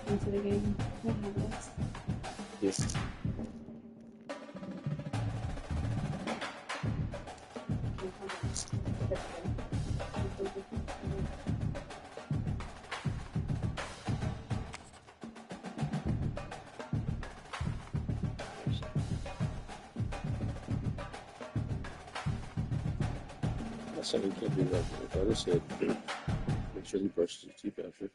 Into the game. Yes. That's something you can't do right. My brother said, make sure he brushes his teeth after.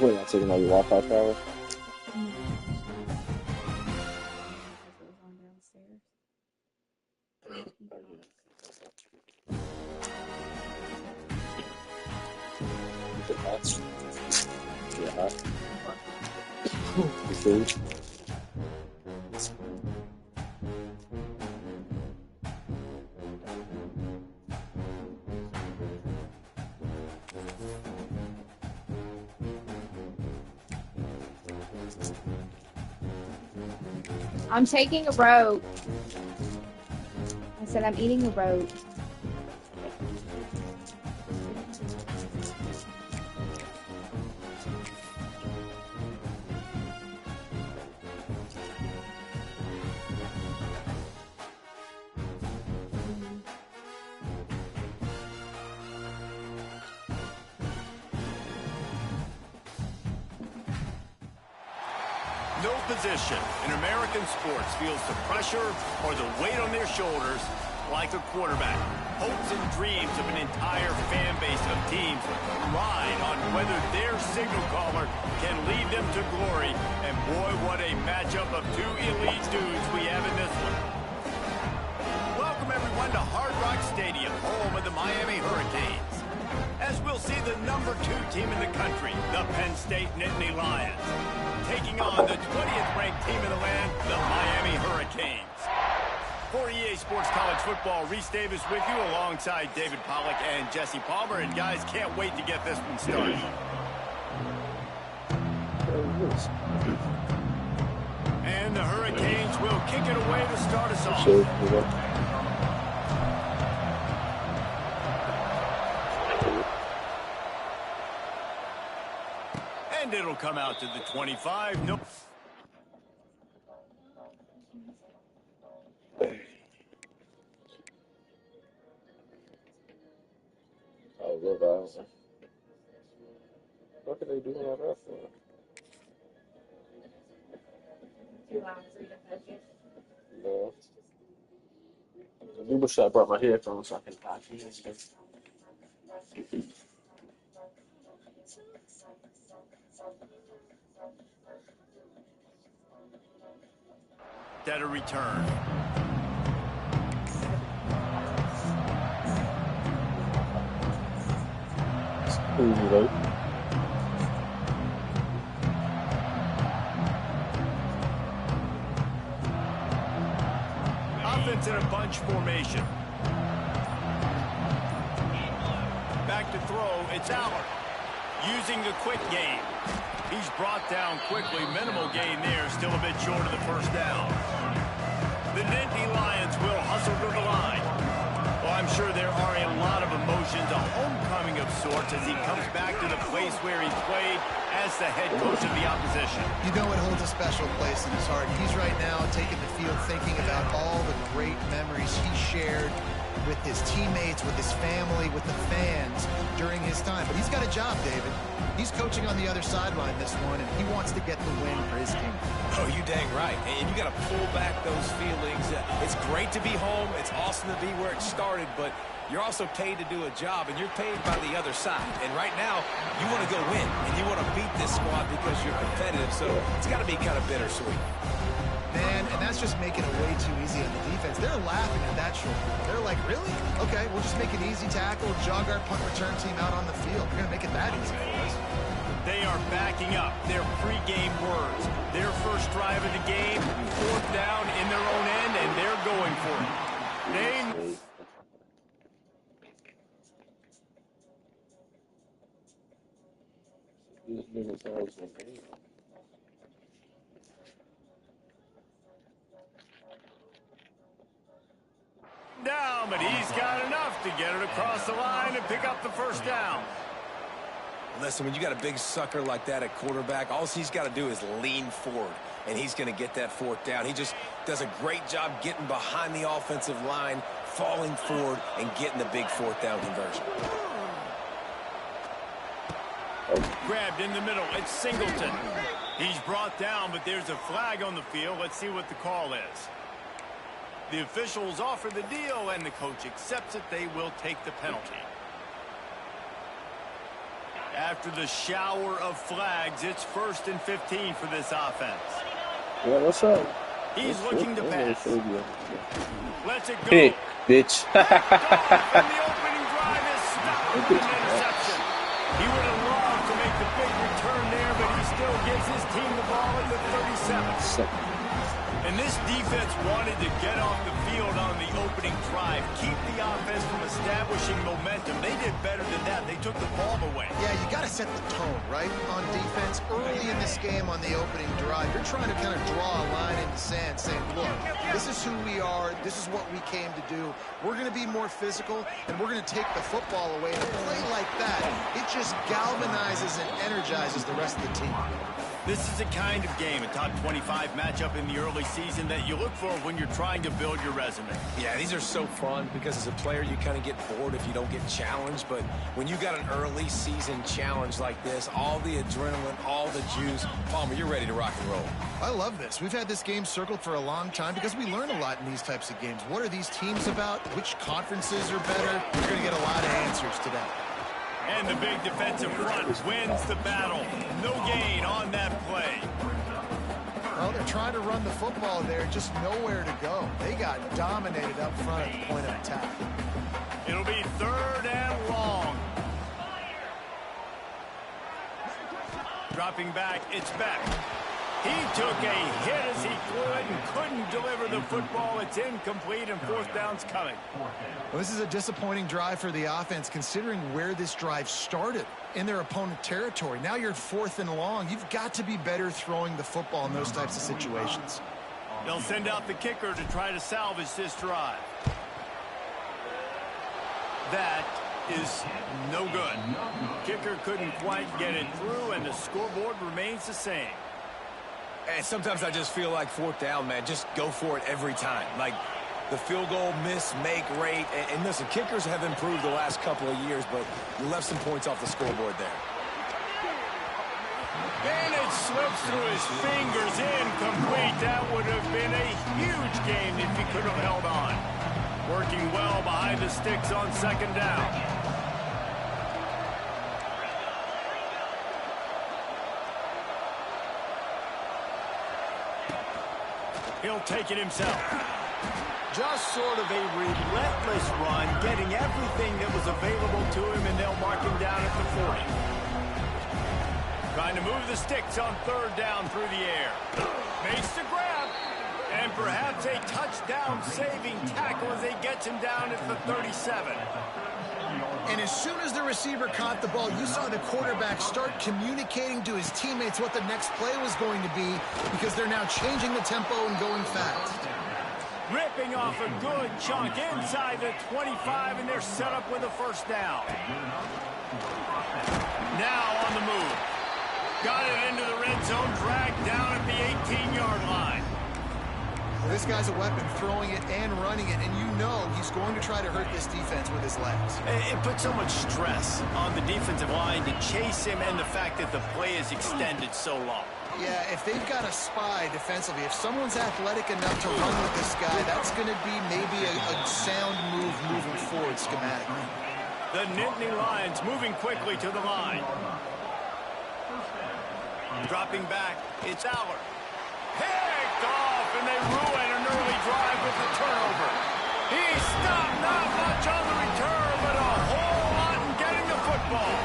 We're not taking all your Wi-Fi power. Yeah. The food. I'm taking a rope. I said I'm eating a rope. No position in American sports feels the pressure or the weight on their shoulders like a quarterback. Hopes and dreams of an entire fan base of teams ride on whether their signal caller can lead them to glory. And boy, what a matchup of two elite dudes we have in this one. Welcome everyone to Hard Rock Stadium, home of the Miami Hurricanes. As we'll see the #2 team in the country, the Penn State Nittany Lions, taking on the 20th ranked team in the land, the Miami Hurricanes. For EA Sports College Football, Reese Davis with you alongside David Pollack and Jesse Palmer. And guys, can't wait to get this one started. And the Hurricanes will kick it away to start us off. And it'll come out to the 25. Nope. Oh, Love Island. What can they do on that for? 2 hours for you to fetch it. wish I brought my headphones so I can talk to you. At a return. Offense in a bunch formation. Back to throw, it's Aller. Using the quick game. He's brought down quickly. Minimal gain there, still a bit short of the first down. The Nittany Lions will hustle to the line. Well, I'm sure there are a lot of emotions, a homecoming of sorts as he comes back to the place where he played as the head coach of the opposition. You know it holds a special place in his heart. He's right now taking the field thinking about all the great memories he shared with his teammates, with his family, with the fans during his time. But he's got a job, David. He's coaching on the other sideline this one, and he wants to get the win for his team. Oh, you dang right. And you got to pull back those feelings. It's great to be home. It's awesome to be where it started, but you're also paid to do a job, and you're paid by the other side. And right now, you want to go win, and you want to beat this squad because you're competitive, so it's got to be kind of bittersweet. Man, and that's just making it way too easy on the defense. They're laughing at that short. They're like, really? Okay, we'll just make an easy tackle, jog our punt return team out on the field. We're going to make it that easy, boys. They are backing up their pregame words. Their first drive of the game, 4th down in their own end, and they're going for it. Down, but he's got enough to get it across the line and pick up the first down. Listen, when you got a big sucker like that at quarterback, all he's got to do is lean forward, and he's going to get that 4th down. He just does a great job getting behind the offensive line, falling forward, and getting the big 4th down conversion. Grabbed in the middle, it's Singleton. He's brought down, but there's a flag on the field. Let's see what the call is. The officials offer the deal, and the coach accepts it. They will take the penalty. After the shower of flags, it's 1st and 15 for this offense. Yeah, what's up? He's looking to pass. Let's it go. Hey, bitch. And the opening drive is stopped with an interception. He would have loved to make the big return there, but he still gives his team the ball at the 37. And this defense wanted to get off the field on the opening drive, keep the offense from establishing momentum. They did better than that. They took the ball away. Yeah, you got to set the tone, right, on defense. Early in this game on the opening drive, you're trying to kind of draw a line in the sand saying, look, this is who we are. This is what we came to do. We're going to be more physical, and we're going to take the football away. And a play like that, it just galvanizes and energizes the rest of the team. This is a kind of game, a top 25 matchup in the early season that you look for when you're trying to build your resume. Yeah, these are so fun because as a player, you kind of get bored if you don't get challenged. But when you got an early season challenge like this, all the adrenaline, all the juice, Palmer, you're ready to rock and roll. I love this. We've had this game circled for a long time because we learn a lot in these types of games. What are these teams about? Which conferences are better? You're going to get a lot of answers today. And the big defensive front wins the battle. No gain on that play. Well, they're trying to run the football there, just nowhere to go. They got dominated up front at the point of attack. It'll be 3rd and long. Dropping back, it's Beck. He took a hit as he could and couldn't deliver the football. It's incomplete, and 4th down's coming. Well, this is a disappointing drive for the offense, considering where this drive started in their opponent territory. Now you're 4th and long. You've got to be better throwing the football in those types of situations. They'll send out the kicker to try to salvage this drive. That is no good. Kicker couldn't quite get it through, and the scoreboard remains the same. And sometimes I just feel like 4th down, man, just go for it every time. Like the field goal miss, make rate. And listen, kickers have improved the last couple of years, but you left some points off the scoreboard there. And it slips through his fingers, incomplete. That would have been a huge gain if he could have held on. Working well behind the sticks on second down. He'll take it himself. Just sort of a relentless run, getting everything that was available to him, and they'll mark him down at the 40. Trying to move the sticks on third down through the air. Makes the grab. And perhaps a touchdown-saving tackle as he gets him down at the 37. And as soon as the receiver caught the ball, you saw the quarterback start communicating to his teammates what the next play was going to be, because they're now changing the tempo and going fast. Ripping off a good chunk inside the 25, and they're set up with a first down. Now on the move. Got it into the red zone, dragged down at the 18-yard line. Well, this guy's a weapon, throwing it and running it, and you know he's going to try to hurt this defense with his legs. It puts so much stress on the defensive line to chase him, and the fact that the play is extended so long. Yeah, if they've got a spy defensively, if someone's athletic enough to run with this guy, that's going to be maybe a sound move moving forward schematically. The Nittany Lions moving quickly to the line. Dropping back, it's Aller. Picked off, and they ruin an early drive with the turnover. He stopped, not much on the return, but a whole lot in getting the football.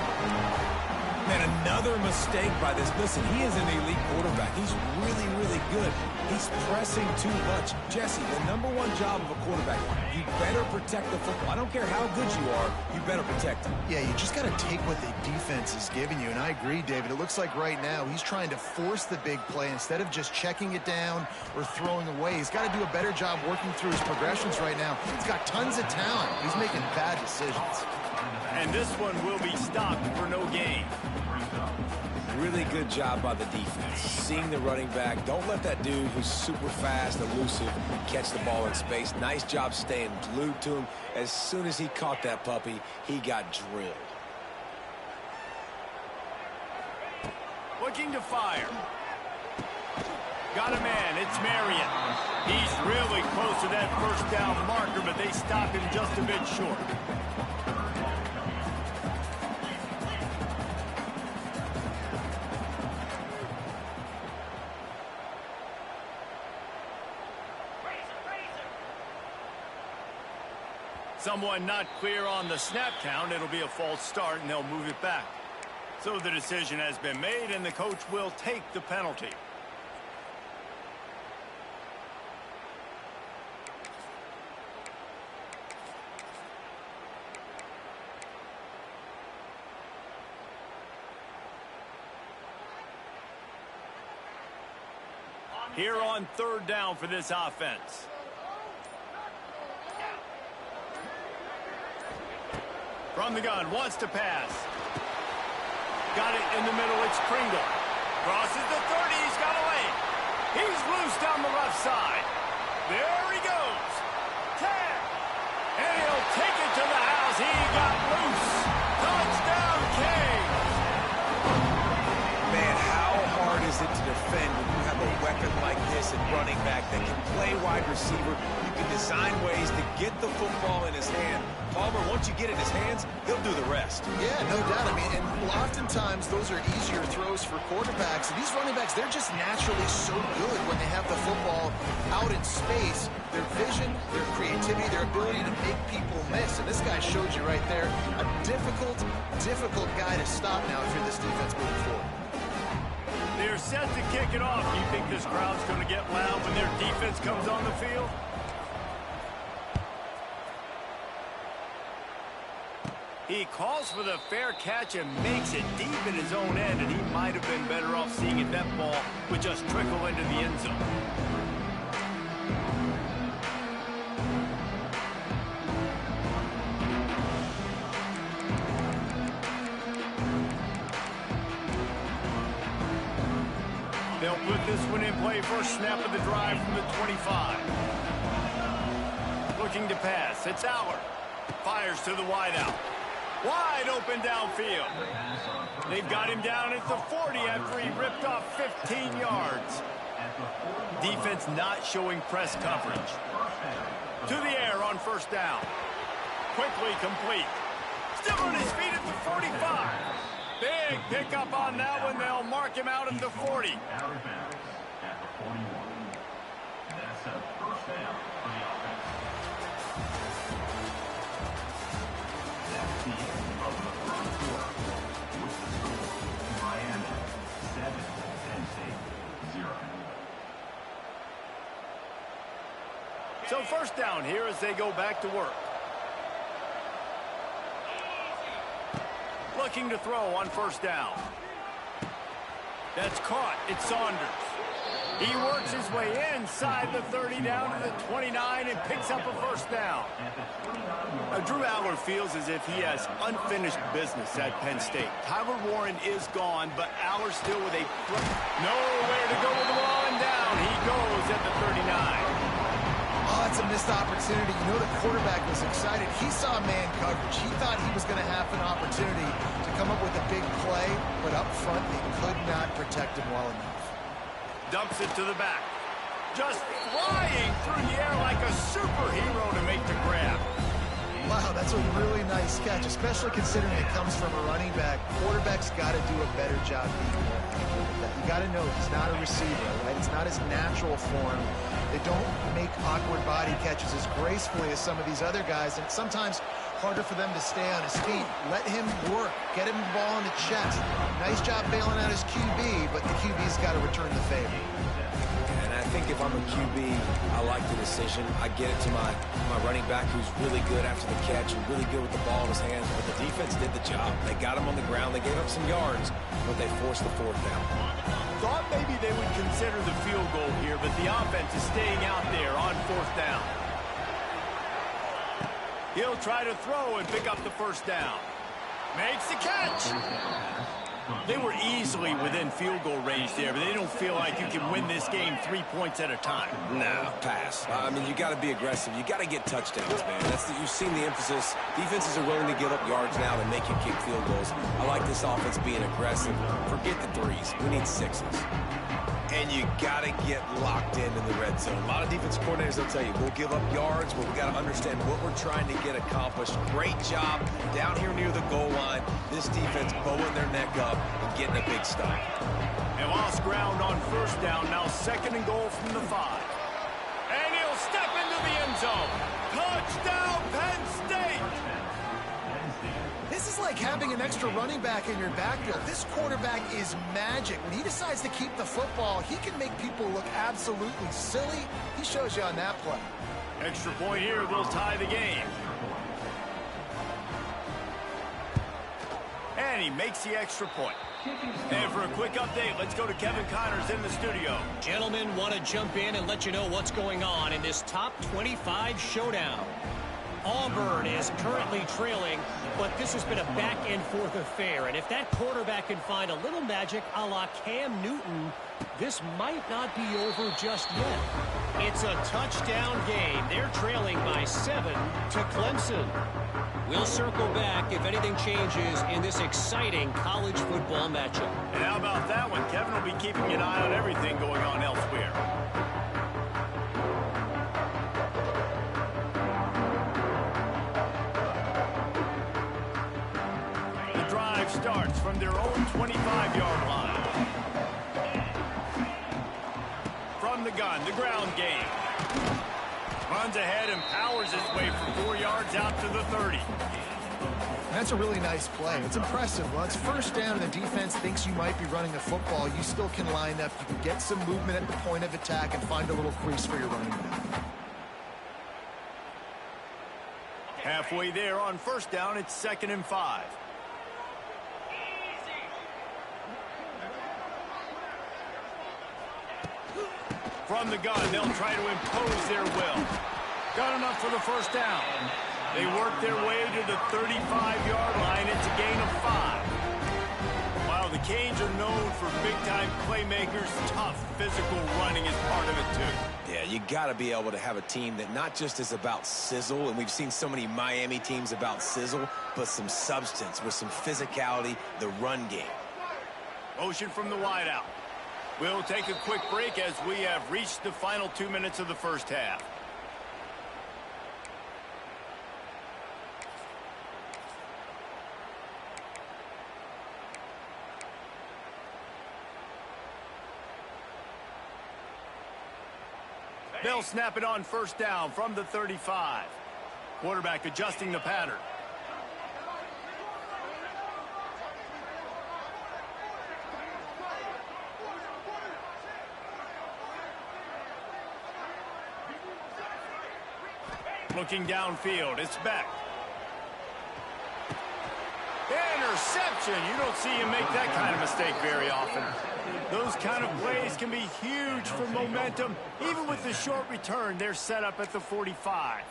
Man, another mistake by this. Listen, he is an elite quarterback. He's really, really good. He's pressing too much. Jesse, the #1 job of a quarterback, you better protect the football. I don't care how good you are, you better protect it. Yeah, you just got to take what the defense is giving you, and I agree, David. It looks like right now he's trying to force the big play instead of just checking it down or throwing away. He's got to do a better job working through his progressions right now. He's got tons of talent. He's making bad decisions. And this one will be stopped for no gain. Really good job by the defense. Seeing the running back. Don't let that dude who's super fast, elusive, catch the ball in space. Nice job staying glued to him. As soon as he caught that puppy, he got drilled. Looking to fire. Got a man. It's Marion. He's really close to that first down marker, but they stop him just a bit short. Someone not clear on the snap count. It'll be a false start, and they'll move it back. So the decision has been made, and the coach will take the penalty. Here on third down for this offense. From the gun, wants to pass. Got it in the middle, it's Pringle. Crosses the 30, he's got a lane. He's loose down the left side. There he goes. 10. And he'll take it to the house. He got loose. Touchdown, Kings. Man, how hard is it to defend when you have a weapon like this at running back that can play wide receiver? You can design ways to get the football in his hand. Palmer, once you get it in his hands, he'll do the rest. Yeah, no doubt. I mean, and oftentimes those are easier throws for quarterbacks. And these running backs, they're just naturally so good when they have the football out in space. Their vision, their creativity, their ability to make people miss. And this guy showed you right there, a difficult guy to stop now if you're this defense moving forward. They're set to kick it off. Do you think this crowd's going to get loud when their defense comes on the field? He calls for the fair catch and makes it deep in his own end, and he might have been better off seeing it that ball would just trickle into the end zone. They'll put this one in play. First snap of the drive from the 25. Looking to pass. It's Aller. Fires to the wideout. Wide open downfield. They've got him down at the 40 after he ripped off 15 yards. Defense not showing press coverage. To the air on first down. Quickly complete. Still on his feet at the 45. Big pickup on that one. They'll mark him out at the 40. That's a first down for the offense. That's the end of the first quarter. With the score, Miami 7, Penn State 0. So first down here as they go back to work. Looking to throw on first down. That's caught. It's Saunders. He works his way inside the 30 down to the 29 and picks up a first down. Drew Aller feels as if he has unfinished business at Penn State. Tyler Warren is gone, but Aller still with a nowhere to go with the ball and down. He goes at the 39. Oh, it's a missed opportunity. You know the quarterback was excited. He saw man coverage. He thought he was going to have an opportunity to come up with a big play, but up front they could not protect him well enough. Dumps it to the back. Just flying through the air like a superhero to make the grab. Wow, that's a really nice catch, especially considering it comes from a running back. Quarterback's got to do a better job being more accurate with that. You got to know he's not a receiver, right? It's not his natural form. They don't make awkward body catches as gracefully as some of these other guys, and it's sometimes harder for them to stay on his feet. Let him work. Get him the ball in the chest. Nice job bailing out his QB, but the QB's got to return the favor. And I think if I'm a QB, I like the decision. I get it to my running back who's really good after the catch and really good with the ball in his hands, but the defense did the job. They got him on the ground. They gave up some yards, but they forced the fourth down. Thought maybe they would consider the field goal here, but the offense is staying out there on fourth down. He'll try to throw and pick up the first down. Makes the catch. They were easily within field goal range there, but they don't feel like you can win this game 3 points at a time. No, pass. I mean, you got to be aggressive. You got to get touchdowns, man. You've seen the emphasis. Defenses are willing to give up yards now to make you kick field goals. I like this offense being aggressive. Forget the threes. We need sixes. And you got to get locked in the red zone. A lot of defense coordinators will tell you, we'll give up yards, but we got to understand what we're trying to get accomplished. Great job down here near the goal line. This defense bowing their neck up and getting a big stop. They lost ground on first down. Now second and goal from the 5. And he'll step into the end zone. Touchdown, Penn State! This is like having an extra running back in your backfield. This quarterback is magic. When he decides to keep the football, he can make people look absolutely silly. He shows you on that play. Extra point here will tie the game. And he makes the extra point. And for a quick update, let's go to Kevin Connors in the studio. Gentlemen, want to jump in and let you know what's going on in this top 25 showdown. Auburn is currently trailing, but this has been a back-and-forth affair. And if that quarterback can find a little magic a la Cam Newton, this might not be over just yet. It's a touchdown game. They're trailing by 7 to Clemson. We'll circle back if anything changes in this exciting college football matchup. And how about that one? Kevin will be keeping an eye on everything going on elsewhere. The drive starts from their own 25-yard line. From the gun, the ground game. Runs ahead and powers his way for 4 yards out to the 30. That's a really nice play. It's impressive. Well, it's first down and the defense thinks you might be running the football. You still can line up. You can get some movement at the point of attack and find a little crease for your running back. Halfway there on first down, it's 2nd and 5. From the gun, they'll try to impose their will. Got enough for the first down. They work their way to the 35-yard line. It's a gain of 5. While the Canes are known for big-time playmakers, tough physical running is part of it, too. Yeah, you got to be able to have a team that not just is about sizzle, and we've seen so many Miami teams about sizzle, but some substance with some physicality, the run game. Motion from the wideout. We'll take a quick break as we have reached the final 2 minutes of the first half. They'll snap it on first down from the 35. Quarterback adjusting the pattern. Looking downfield, it's back. Interception. You don't see him make that kind of mistake very often. Those kind of plays can be huge for momentum. Even with the short return, they're set up at the 45.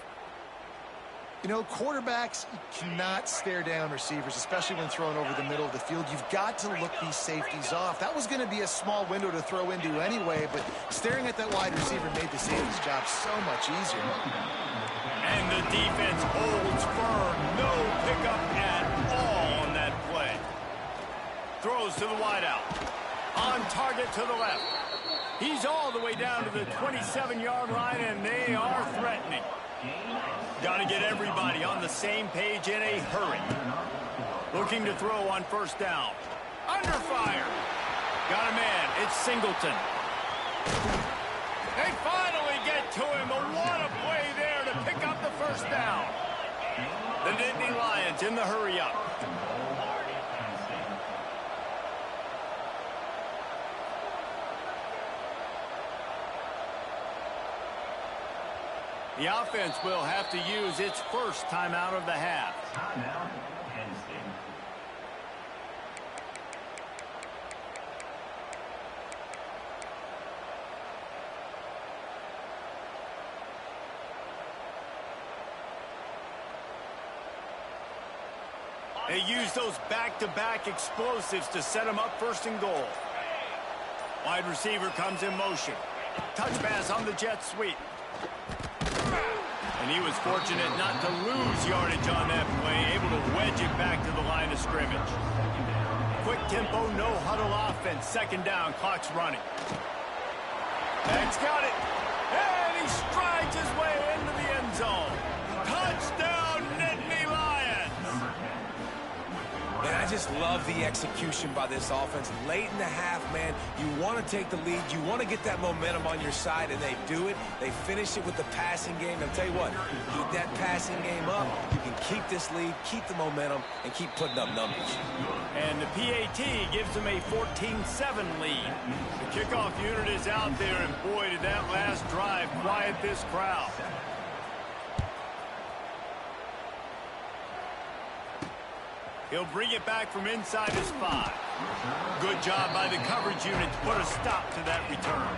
You know, quarterbacks cannot stare down receivers, especially when thrown over the middle of the field. You've got to look these safeties off. That was going to be a small window to throw into anyway, but staring at that wide receiver made the safety's job so much easier. And the defense holds firm. No pickup at all on that play. Throws to the wideout. On target to the left. He's all the way down to the 27-yard line, and they are threatening. Got to get everybody on the same page in a hurry. Looking to throw on first down. Under fire. Got a man. It's Singleton. They finally get to him. But what a play there to pick up the first down. The Nittany Lions in the hurry-up. The offense will have to use its first timeout of the half. Timeout, Penn State. They use those back-to-back explosives to set them up first and goal. Wide receiver comes in motion. Touch pass on the jet sweep. And he was fortunate not to lose yardage on that play, able to wedge it back to the line of scrimmage. Quick tempo, no huddle offense. Second down, clock's running. Bag's got it. And he strides his way into the end zone. Touchdown, Nittany Lions! And I just love the execution by this offense. Late in the half, man, you want to take the lead. You want to get that momentum on your side, and they do it. They finish it with the passing game. I'll tell you what, keep that passing game up. You can keep this lead, keep the momentum, and keep putting up numbers. And the PAT gives them a 14-7 lead. The kickoff unit is out there, and boy, did that last drive quiet this crowd. He'll bring it back from inside his 5. Good job by the coverage unit to put a stop to that return.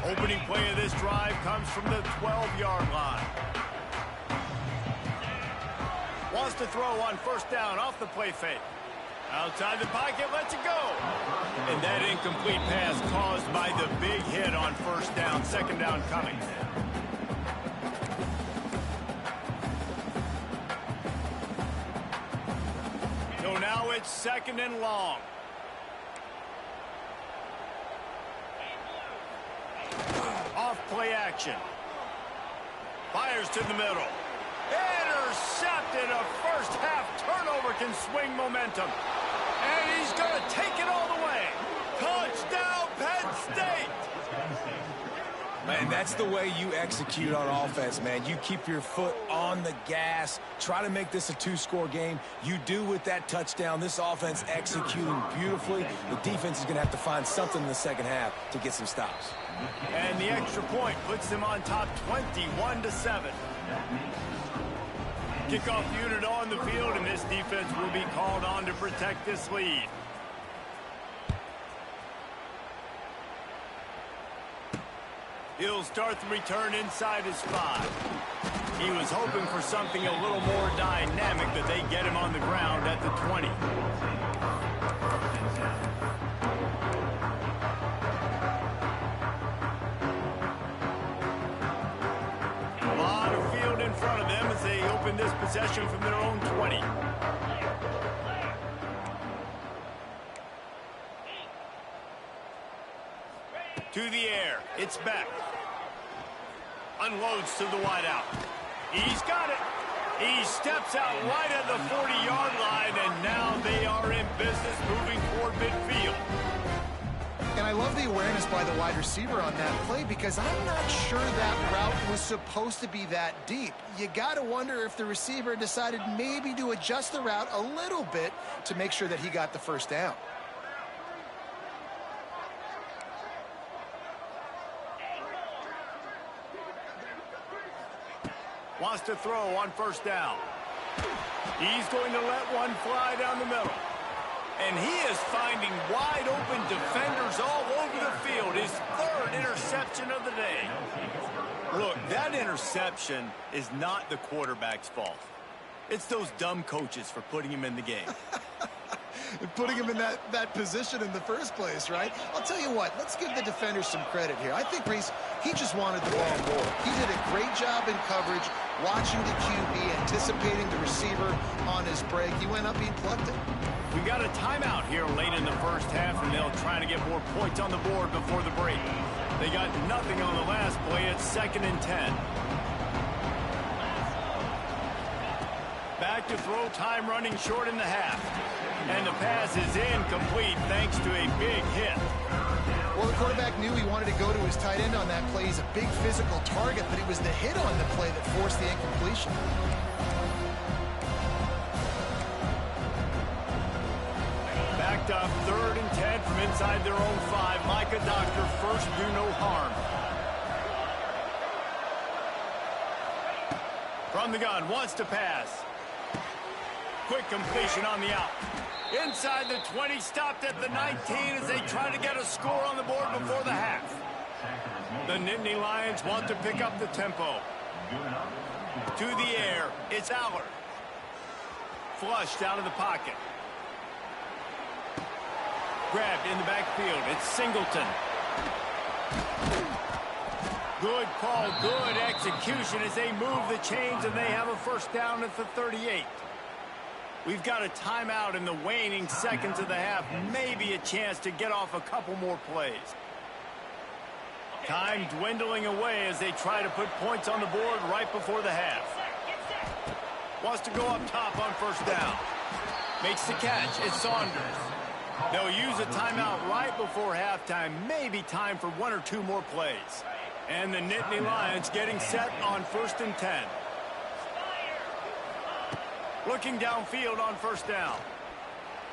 Opening play of this drive comes from the 12-yard line. Wants to throw on first down off the play fake. Outside the pocket, lets it go. And that incomplete pass caused by the big hit on first down. Second down coming. So now it's second and long. Off play action. Fires to the middle. Intercepted. A first half turnover can swing momentum. And he's going to take it all the way. Touchdown, Penn State. Man, that's the way you execute on offense, man. You keep your foot on the gas. Try to make this a 2-score game. You do with that touchdown. This offense executing beautifully. The defense is going to have to find something in the second half to get some stops. And the extra point puts them on top 21-7. Kickoff unit on the field, and this defense will be called on to protect this lead. He'll start the return inside his 5. He was hoping for something a little more dynamic, but they get him on the ground at the 20. A lot of field open this possession from their own 20. To the air. It's back. Unloads to the wideout. He's got it. He steps out right at the 40-yard line, and now they are in business moving toward midfield. And I love the awareness by the wide receiver on that play because I'm not sure that route was supposed to be that deep. You got to wonder if the receiver decided maybe to adjust the route a little bit to make sure that he got the first down. Wants to throw on first down. He's going to let one fly down the middle. And he is finding wide open defenders all over the field. His third interception of the day. Look, that interception is not the quarterback's fault. It's those dumb coaches for putting him in the game. And putting him in that position in the first place, right? I'll tell you what, let's give the defenders some credit here. I think, Reese, he just wanted the ball more. He did a great job in coverage, watching the QB, anticipating the receiver on his break. He went up, he plucked it. We got a timeout here late in the first half, and they'll try to get more points on the board before the break. They got nothing on the last play. It's 2nd and 10. Back to throw, time running short in the half. And the pass is incomplete thanks to a big hit. Well, the quarterback knew he wanted to go to his tight end on that play. He's a big physical target, but it was the hit on the play that forced the incompletion. Backed up 3rd and 10 from inside their own 5. Like a doctor, first do no harm. From the gun, wants to pass. Quick completion on the out. Inside the 20, stopped at the 19 as they try to get a score on the board before the half. The Nittany Lions want to pick up the tempo. To the air, it's Allard. Flushed out of the pocket. Grabbed in the backfield, it's Singleton. Good call, good execution as they move the chains and they have a first down at the 38. We've got a timeout in the waning seconds of the half. Maybe a chance to get off a couple more plays. Time dwindling away as they try to put points on the board right before the half. Wants to go up top on first down. Makes the catch. It's Saunders. They'll use a timeout right before halftime. Maybe time for 1 or 2 more plays. And the Nittany Lions getting set on 1st and 10. Looking downfield on first down.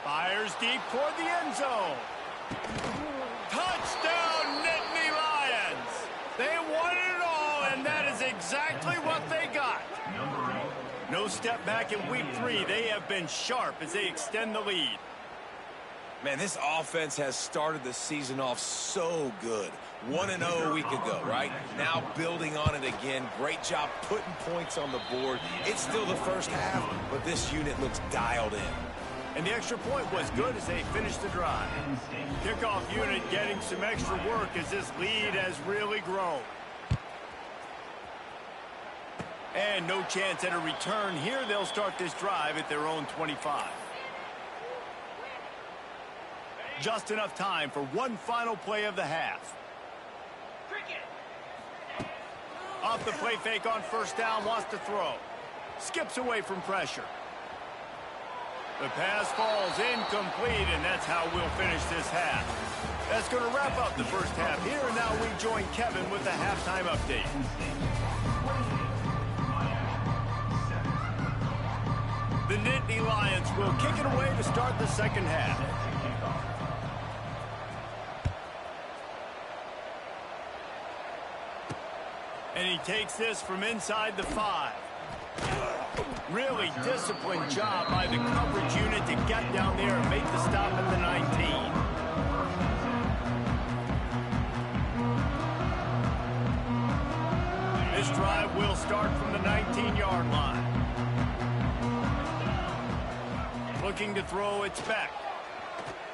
Fires deep toward the end zone. Touchdown, Nittany Lions! They won it all, and that is exactly what they got. No step back in week 3. They have been sharp as they extend the lead. Man, this offense has started the season off so good. 1-0 a week ago, right? Now building on it again. Great job putting points on the board. It's still the first half, but this unit looks dialed in. And the extra point was good as they finished the drive. Kickoff unit getting some extra work as this lead has really grown. And no chance at a return here. They'll start this drive at their own 25. Just enough time for one final play of the half. Off the play fake on first down, wants to throw. Skips away from pressure. The pass falls incomplete, and that's how we'll finish this half. That's going to wrap up the first half here, and now we join Kevin with the halftime update. The Nittany Lions will kick it away to start the second half. And he takes this from inside the 5. Really disciplined job by the coverage unit to get down there and make the stop at the 19. This drive will start from the 19-yard line. Looking to throw, it's back.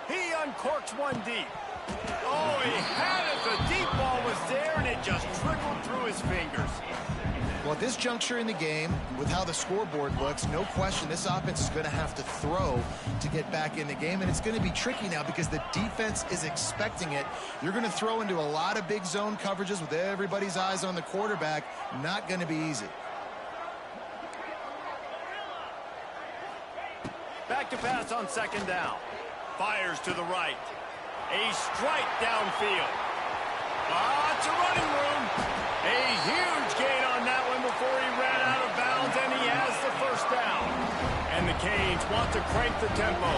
He uncorks one deep. Oh, he had it. The deep ball was there, and it just trickled through his fingers. Well, at this juncture in the game, with how the scoreboard looks, no question this offense is going to have to throw to get back in the game, and it's going to be tricky now because the defense is expecting it. You're going to throw into a lot of big zone coverages with everybody's eyes on the quarterback. Not going to be easy. Back to pass on second down. Fires to the right. A strike downfield. Lots of running room. A huge gain on that one before he ran out of bounds, and he has the first down. And the Canes want to crank the tempo.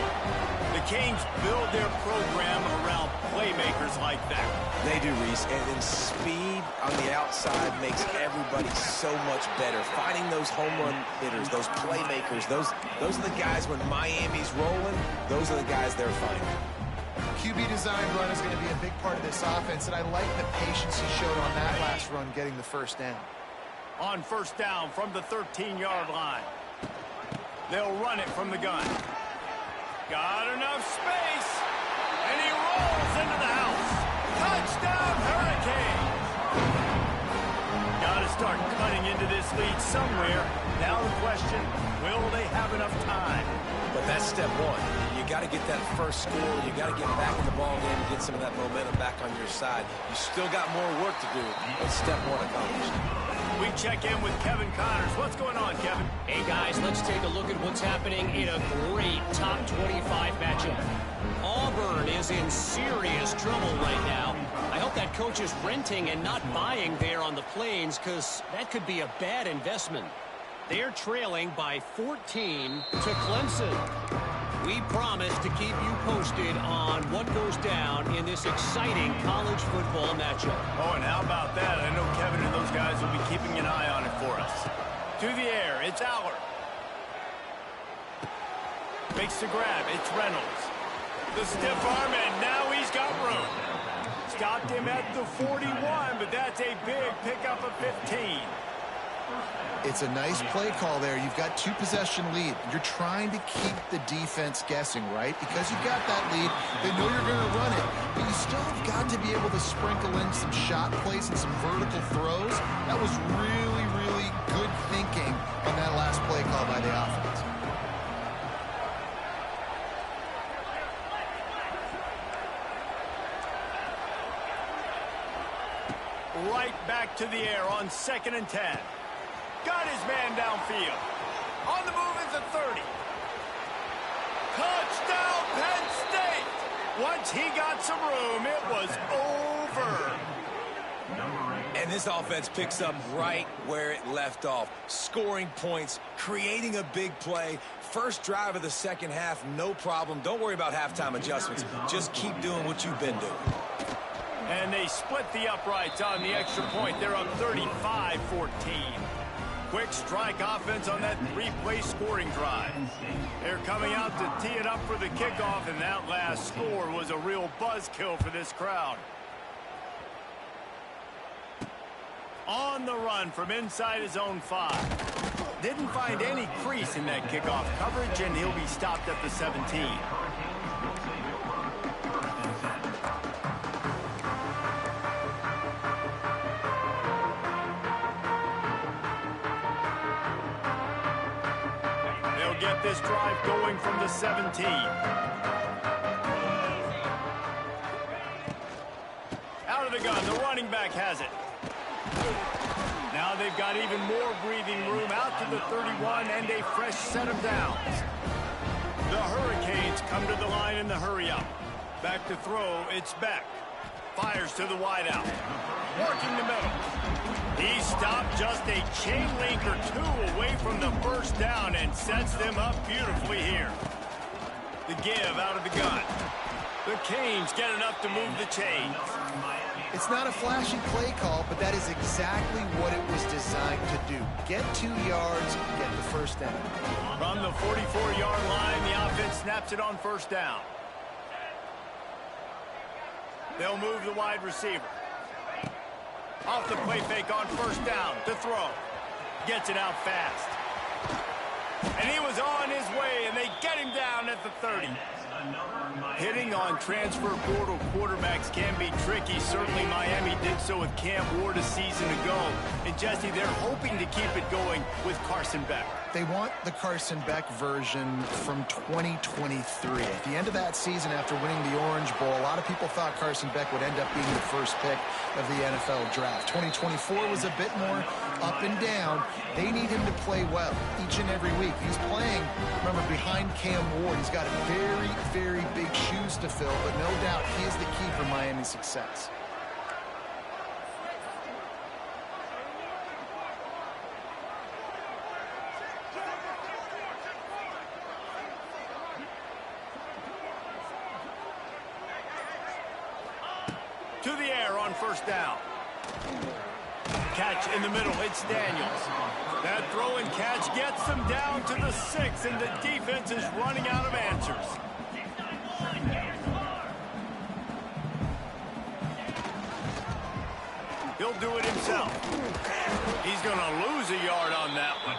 The Canes build their program around playmakers like that. They do, Reese, and then speed on the outside makes everybody so much better. Finding those home run hitters, those playmakers, those are the guys when Miami's rolling, those are the guys they're finding. QB design run is going to be a big part of this offense, and I like the patience he showed on that last run getting the first down. On first down from the 13-yard line. They'll run it from the gun. Got enough space, and he rolls into the house. Touchdown, Hurricane! Got to start cutting into this lead somewhere. Now the question, will they have enough time? But that's step one. You got to get that first score. You got to get back in the ball game and get some of that momentum back on your side. You still got more work to do, but step one accomplished. We check in with Kevin Connors. What's going on, Kevin? Hey, guys, let's take a look at what's happening in a great top 25 matchup. Auburn is in serious trouble right now. I hope that coach is renting and not buying there on the Plains, because that could be a bad investment. They're trailing by 14 to Clemson. We promise to keep you posted on what goes down in this exciting college football matchup. Oh, and how about that? I know Kevin and those guys will be keeping an eye on it for us. To the air, it's Aller. Makes the grab, it's Reynolds. The stiff arm, and now he's got room. Stopped him at the 41, but that's a big pickup of 15. It's a nice play call there. You've got two-possession lead. You're trying to keep the defense guessing, right? Because you've got that lead, they know you're going to run it, but you still have got to be able to sprinkle in some shot plays and some vertical throws. That was really, really good thinking on that last play call by the offense. Right back to the air on 2nd and 10. Got his man downfield. On the move is a 30. Touchdown, Penn State! Once he got some room, it was over. And this offense picks up right where it left off. Scoring points, creating a big play. First drive of the second half, no problem. Don't worry about halftime adjustments. Just keep doing what you've been doing. And they split the uprights on the extra point. They're up 35-14. Quick strike offense on that three-play scoring drive. They're coming out to tee it up for the kickoff, and that last score was a real buzzkill for this crowd. On the run from inside his own 5. Didn't find any crease in that kickoff coverage, and he'll be stopped at the 17. Get this drive going from the 17. Out of the gun, the running back has it. Now they've got even more breathing room out to the 31 and a fresh set of downs. The Hurricanes come to the line in the hurry-up. Back to throw, it's Beck. Fires to the wideout. Working the middle. He stopped just a chain link or two away from the first down and sets them up beautifully here. The give out of the gun. The Canes get enough to move the chains. It's not a flashy play call, but that is exactly what it was designed to do. Get 2 yards, get the first down. From the 44-yard line, the offense snaps it on first down. They'll move the wide receiver. Off the play fake on first down to throw. Gets it out fast. And he was on his way, and they get him down at the 30. Hitting on transfer portal quarterbacks can be tricky. Certainly Miami did so with Cam Ward a season ago. And Jesse, they're hoping to keep it going with Carson Beck. They want the Carson Beck version from 2023. At the end of that season, after winning the Orange Bowl, a lot of people thought Carson Beck would end up being the first pick of the NFL draft. 2024 was a bit more up and down. They need him to play well each and every week. He's playing, remember, behind Cam Ward. He's got very, very big shoes to fill, but no doubt he is the key for Miami's success. To the air on first down. Catch in the middle. It's Daniels. That throw and catch gets them down to the 6, and the defense is running out of answers. He'll do it himself. He's going to lose a yard on that one.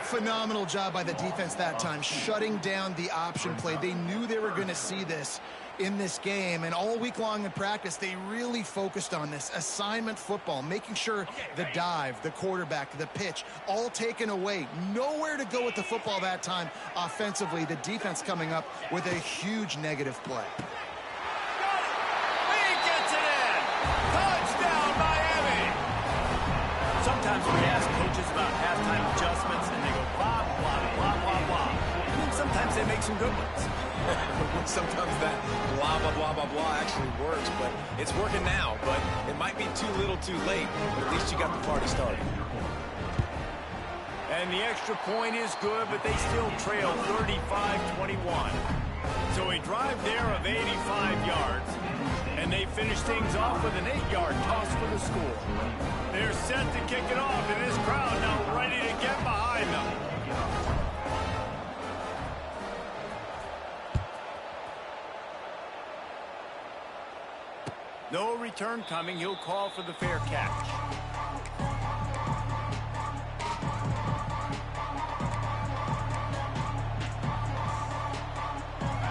Phenomenal job by the defense that time, shutting down the option play. They knew they were going to see this in this game, and all week long in practice, they really focused on this assignment football, making sure the dive, the quarterback, the pitch, all taken away. Nowhere to go with the football that time offensively. The defense coming up with a huge negative play. He gets it in. Touchdown, Miami. Sometimes we ask coaches about halftime adjustments, and they go blah, blah, blah, blah, blah. And then sometimes they make some good ones. Sometimes that blah, blah, blah, blah, blah actually works, but it's working now. But it might be too little too late, but at least you got the party started. And the extra point is good, but they still trail 35-21. So a drive there of 85 yards, and they finish things off with an 8-yard toss for the score. They're set to kick it off, and this crowd now ready to get behind them. No return coming. He'll call for the fair catch.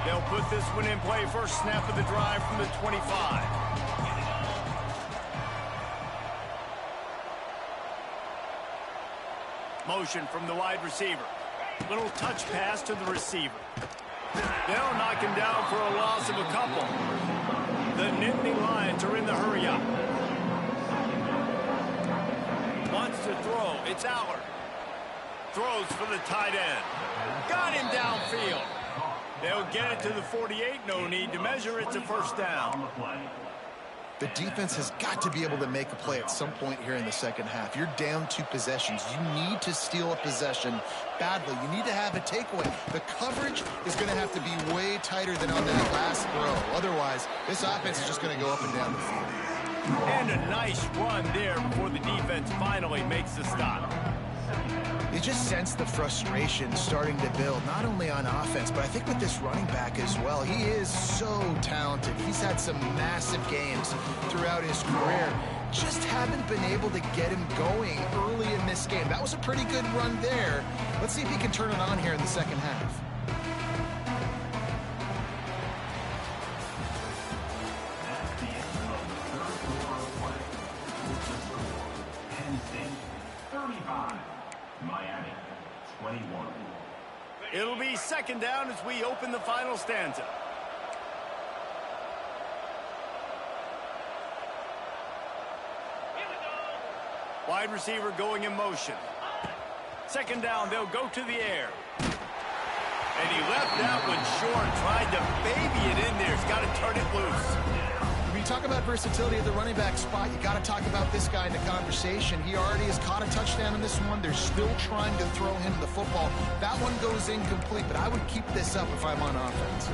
They'll put this one in play. First snap of the drive from the 25. Motion from the wide receiver. Little touch pass to the receiver. They'll knock him down for a loss of a couple. The Nittany Lions are in the hurry-up. Wants to throw. It's Allard. Throws for the tight end. Got him downfield. They'll get it to the 48. No need to measure. It's a first down. The defense has got to be able to make a play at some point here in the second half. You're down 2 possessions. You need to steal a possession badly. You need to have a takeaway. The coverage is going to have to be way tighter than on that last throw. Otherwise, this offense is just going to go up and down the field. And a nice run there before the defense finally makes the stop. You just sense the frustration starting to build, not only on offense, but I think with this running back as well. He is so talented. He's had some massive games throughout his career. Just haven't been able to get him going early in this game. That was a pretty good run there. Let's see if he can turn it on here in the second half. Miami, 21. It'll be second down as we open the final stanza. Wide receiver going in motion. Second down, they'll go to the air. And he left that one short, tried to baby it in there. He's got to turn it loose. When you talk about versatility at the running back spot, you got to talk about this guy in the conversation. He already has caught a touchdown in this one. They're still trying to throw him the football. That one goes incomplete, but I would keep this up if I'm on offense.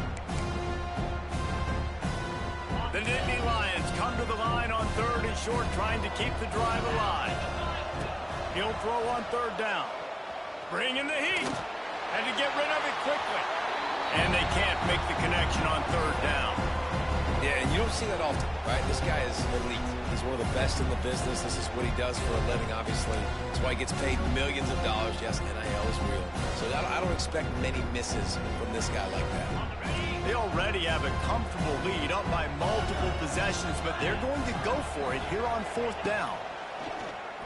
The Nittany Lions come to the line on third and short, trying to keep the drive alive. He'll throw on third down. Bring in the heat. And to get rid of it quickly. And they can't make the connection on third down. Yeah, and you don't see that often, right? This guy is elite. He's one of the best in the business. This is what he does for a living, obviously. That's why he gets paid millions of dollars. Yes, NIL is real. So I don't expect many misses from this guy like that. They already have a comfortable lead up by multiple possessions, but they're going to go for it here on 4th down.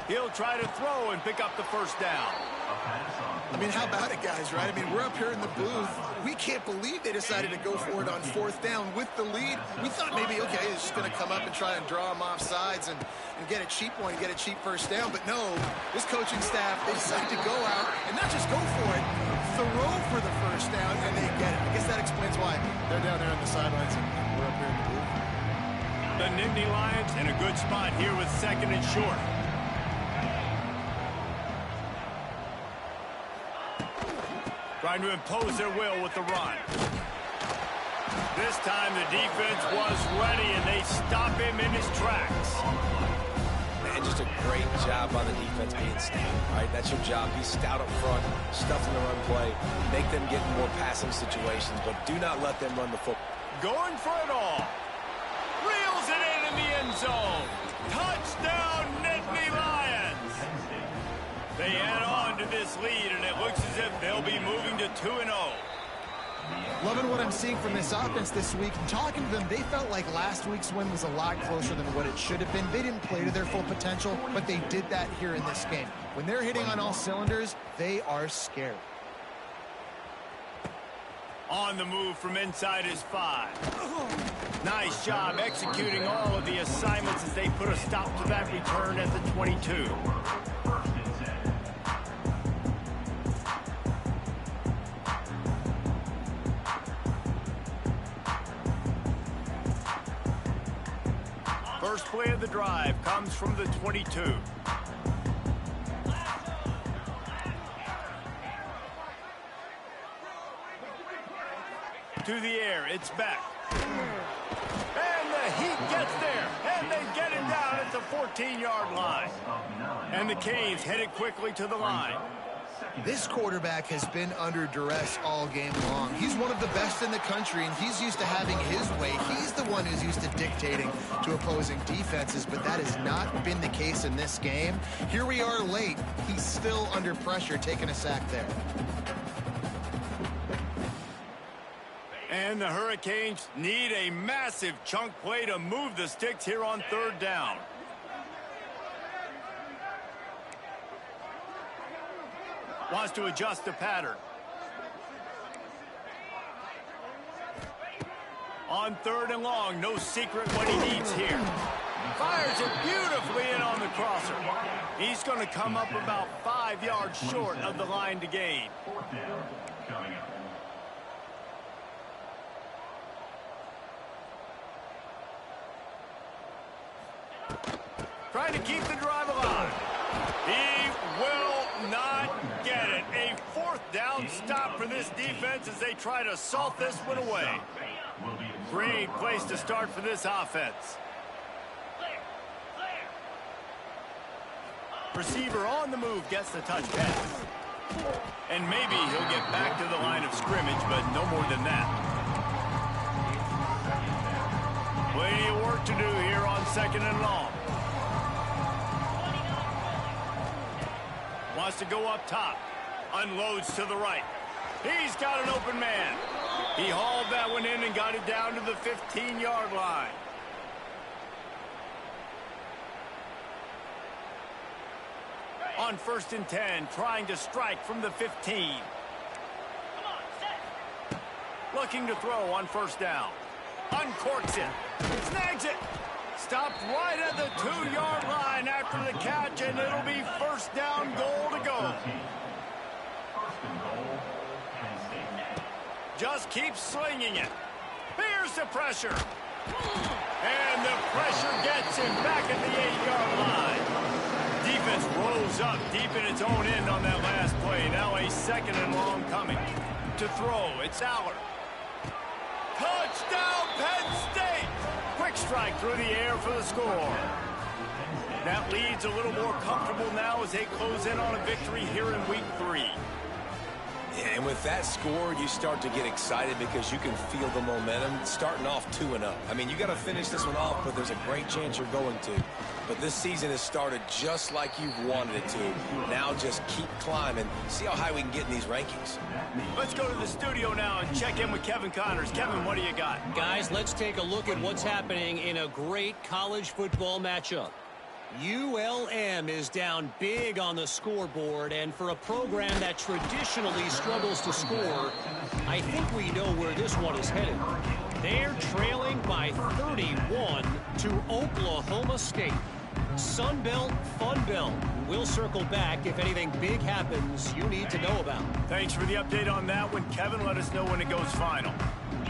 He'll try to throw and pick up the first down. I mean, how about it, guys, right? I mean, we're up here in the booth. We can't believe they decided to go for it on 4th down with the lead. We thought maybe, okay, it's just going to come up and try and draw them off sides and get a cheap one, get a cheap first down. But no, this coaching staff, they decided to go out and not just go for it, throw for the first down, and they get it. I guess that explains why they're down there on the sidelines and we're up here in the booth. The Nittany Lions in a good spot here with 2nd and short. Trying to impose their will with the run. This time the defense was ready, and they stop him in his tracks. And just a great job on the defense being stout, right? That's your job. Be stout up front, stuff in the run play, make them get in more passing situations, but do not let them run the football. Going for it all. Reels it in the end zone. Touchdown, Nittany Lions. They add on to this lead, and it looks as if they'll be moving to 2-0. Loving what I'm seeing from this offense this week. Talking to them, they felt like last week's win was a lot closer than what it should have been. They didn't play to their full potential, but they did that here in this game. When they're hitting on all cylinders, they are scared. On the move from inside his 5. Nice job executing all of the assignments as they put a stop to that return at the 22. First play of the drive comes from the 22. To the air, it's back. And the Heat gets there, and they get it down at the 14-yard line. And the Canes headed quickly to the line. This quarterback has been under duress all game long. He's one of the best in the country, and he's used to having his way. He's the one who's used to dictating to opposing defenses, but that has not been the case in this game. Here we are late. He's still under pressure, taking a sack there. And the Hurricanes need a massive chunk play to move the sticks here on 3rd down. Wants to adjust the pattern. On 3rd and long, no secret what he needs here. Fires it beautifully in on the crosser. He's going to come up about 5 yards short of the line to gain. Trying to keep the drive alive. He will not get it. A 4th down stop for this defense as they try to salt this one away. Great place to start for this offense. Receiver on the move gets the touch pass. And maybe he'll get back to the line of scrimmage, but no more than that. Plenty of work to do here on 2nd and long. Wants to go up top. Unloads to the right. He's got an open man. He hauled that one in and got it down to the 15-yard line. On 1st and 10, trying to strike from the 15. Looking to throw on 1st down. Uncorks it. Snags it. Stopped right at the 2-yard line after the catch, and it'll be 1st down, goal to go. Just keep slinging it. Here's the pressure. And the pressure gets him back at the 8-yard line. Defense rolls up deep in its own end on that last play. Now a 2nd and long coming. To throw, it's Aller. Touchdown, Penn State! Quick strike through the air for the score. That lead's a little more comfortable now as they close in on a victory here in week 3. And with that score, you start to get excited because you can feel the momentum starting off 2-0. I mean, you got to finish this one off, but there's a great chance you're going to. But this season has started just like you've wanted it to. Now just keep climbing. See how high we can get in these rankings. Let's go to the studio now and check in with Kevin Connors. Kevin, what do you got? Guys, let's take a look at what's happening in a great college football matchup. ULM is down big on the scoreboard, and for a program that traditionally struggles to score, I think we know where this one is headed. They're trailing by 31 to Oklahoma State. Sun Belt, Fun Belt. We'll circle back if anything big happens you need to know about. Thanks for the update on that one, Kevin. Let us know when it goes final.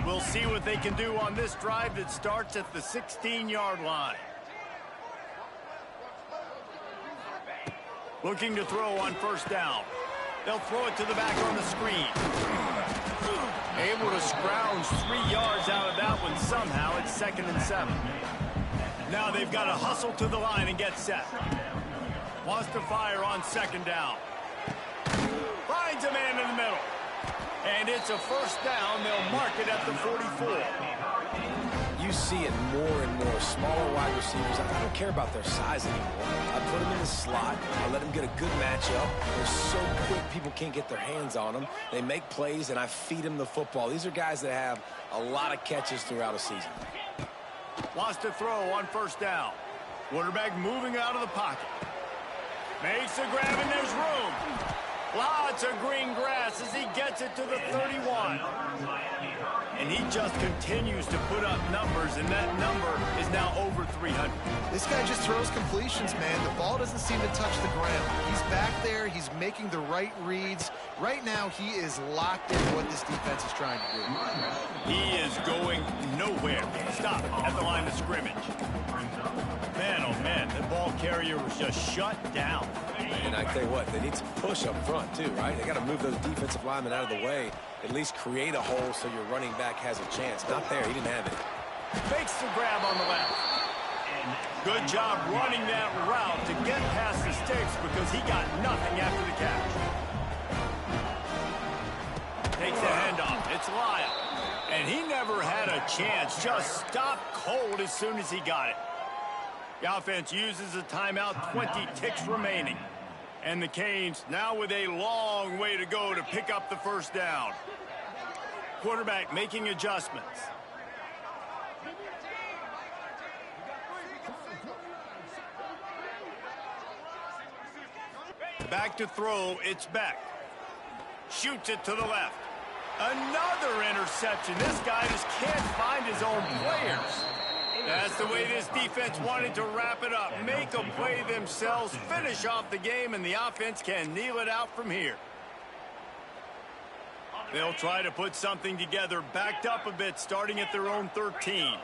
We'll see what they can do on this drive that starts at the 16-yard line. Looking to throw on first down. They'll throw it to the back on the screen. Able to scrounge 3 yards out of that one somehow. It's 2nd and 7. Now they've got to hustle to the line and get set. Wants to fire on 2nd down. Finds a man in the middle. And it's a first down. They'll mark it at the 44. You see it more and more. Smaller wide receivers. I don't care about their size anymore. I put them in the slot. I let them get a good matchup. They're so quick, people can't get their hands on them. They make plays, and I feed them the football. These are guys that have a lot of catches throughout a season. Wants to throw on first down. Quarterback moving out of the pocket. Makes a grab, and there's room. Lots of green grass as he gets it to the 31. And he just continues to put up numbers, and that number is now over 300. This guy just throws completions, man. The ball doesn't seem to touch the ground. He's back there. He's making the right reads. Right now, he is locked into what this defense is trying to do. He is going nowhere. Stop at the line of scrimmage. Man, oh man, the ball carrier was just shut down. And I tell you what, they need some push up front too, right? They got to move those defensive linemen out of the way, at least create a hole so your running back has a chance. Not there, he didn't have it. Fakes the grab on the left. Good job running that route to get past the sticks because he got nothing after the catch. Takes the handoff. It's Lyle. And he never had a chance. Just stopped cold as soon as he got it. The offense uses a timeout, 20 ticks remaining. And the Canes now with a long way to go to pick up the first down. Quarterback making adjustments. Back to throw, it's Beck. Shoots it to the left. Another interception. This guy just can't find his own players. That's the way this defense wanted to wrap it up. Make a play themselves, finish off the game, and the offense can kneel it out from here. They'll try to put something together, backed up a bit, starting at their own 13.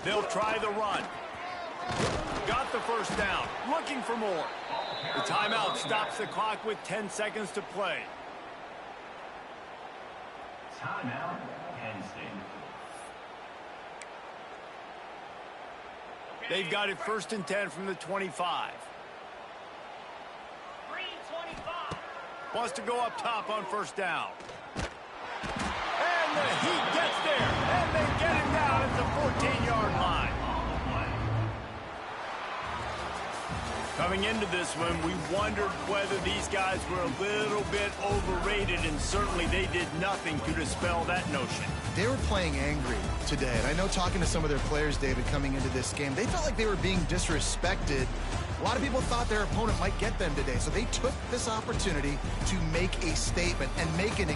They'll try the run. Got the first down, looking for more. The timeout stops the clock with 10 seconds to play. Timeout, Penn State. They've got it 1st and 10 from the 25. Wants to go up top on first down. And the Heat gets there, and they get him down at the 14-yard line. Coming into this one, we wondered whether these guys were a little bit overrated, and certainly they did nothing to dispel that notion. They were playing angry today, and I know talking to some of their players, David, coming into this game, they felt like they were being disrespected. A lot of people thought their opponent might get them today, so they took this opportunity to make a statement and make an